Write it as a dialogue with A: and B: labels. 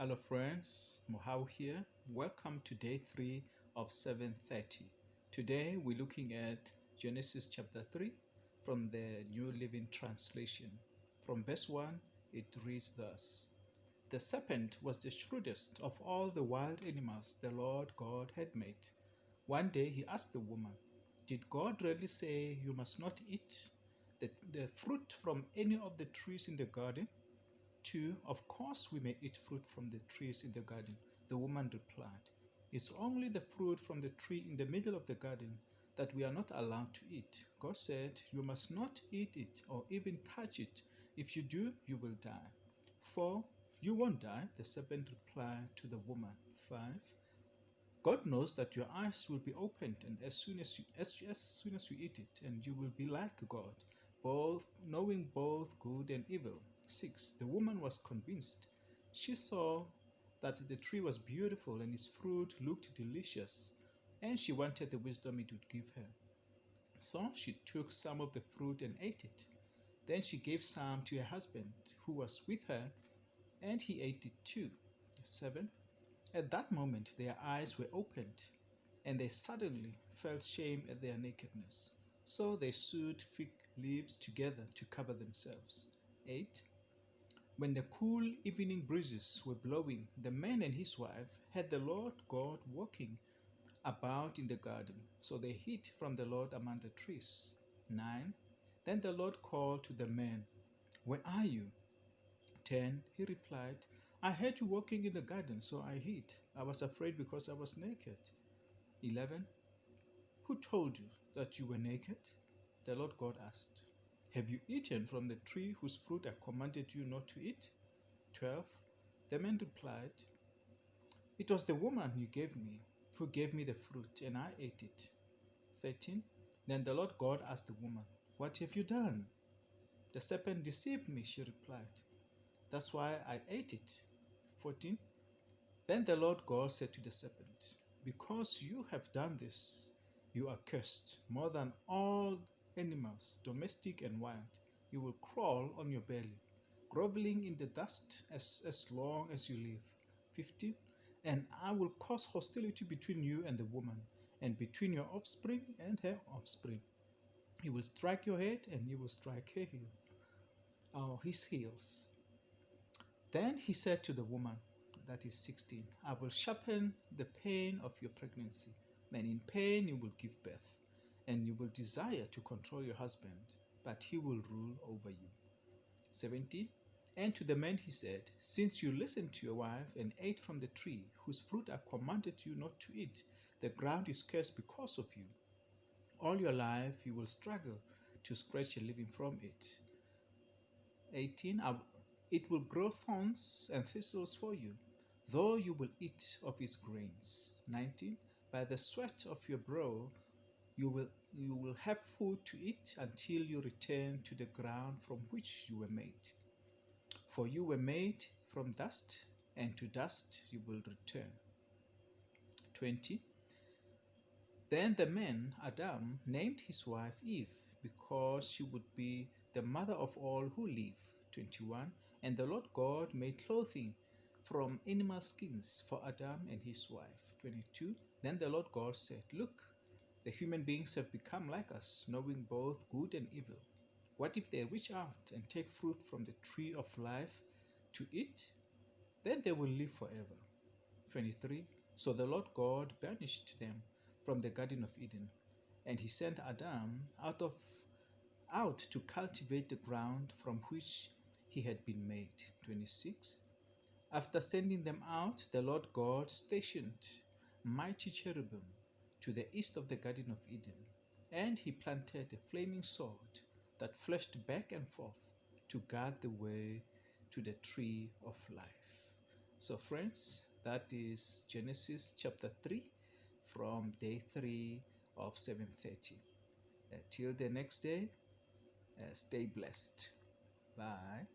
A: Hello friends, Mohau here. Welcome to day 3 of 7:30. Today we're looking at Genesis chapter 3 from the New Living Translation. From verse 1, it reads thus: The serpent was the shrewdest of all the wild animals the Lord God had made. One day he asked the woman, Did God really say you must not eat the fruit from any of the trees in the garden? 2. Of course we may eat fruit from the trees in the garden. The woman replied, It's only the fruit from the tree in the middle of the garden that we are not allowed to eat. God said, You must not eat it or even touch it. If you do, you will die. 4. You won't die, the serpent replied to the woman. 5. God knows that your eyes will be opened, and as soon as you eat it, and you will be like God, both knowing both good and evil. 6. The woman was convinced. She saw that the tree was beautiful and its fruit looked delicious, and she wanted the wisdom it would give her. So she took some of the fruit and ate it. Then she gave some to her husband, who was with her, and he ate it too. 7. At that moment their eyes were opened, and they suddenly felt shame at their nakedness. So they sewed fig leaves together to cover themselves. 8. When the cool evening breezes were blowing, the man and his wife had the Lord God walking about in the garden. So they hid from the Lord among the trees. 9. Then the Lord called to the man, Where are you? 10. He replied, I heard you walking in the garden, so I hid. I was afraid because I was naked. 11. Who told you that you were naked? The Lord God asked. Have you eaten from the tree whose fruit I commanded you not to eat? 12. The man replied, It was the woman you gave me, who gave me the fruit, and I ate it. 13. Then the Lord God asked the woman, What have you done? The serpent deceived me, she replied. That's why I ate it. 14. Then the Lord God said to the serpent, Because you have done this, you are cursed more than all animals, domestic and wild. You will crawl on your belly, groveling in the dust as long as you live. 15. And I will cause hostility between you and the woman, and between your offspring and her offspring. He will strike your head, and you will strike her heel, or his heels. Then he said to the woman, that is 16, I will sharpen the pain of your pregnancy, and in pain you will give birth, and you will desire to control your husband, but he will rule over you. 17. And to the man he said, Since you listened to your wife and ate from the tree whose fruit I commanded you not to eat, the ground is cursed because of you. All your life you will struggle to scratch a living from it. 18. It will grow thorns and thistles for you, though you will eat of its grains. 19. By the sweat of your brow you will have food to eat until you return to the ground from which you were made. For you were made from dust, and to dust you will return. 20. Then the man, Adam, named his wife Eve, because she would be the mother of all who live. 21. And the Lord God made clothing from animal skins for Adam and his wife. 22. Then the Lord God said, Look, the human beings have become like us, knowing both good and evil. What if they reach out and take fruit from the tree of life to eat? Then they will live forever. 23. So the Lord God banished them from the Garden of Eden, and he sent Adam out to cultivate the ground from which he had been made. 26. After sending them out, the Lord God stationed mighty cherubim to the east of the Garden of Eden, and he planted a flaming sword that flashed back and forth to guard the way to the tree of life. So, friends, that is Genesis chapter 3 from day 3 of 7:30. Till the next day, stay blessed. Bye.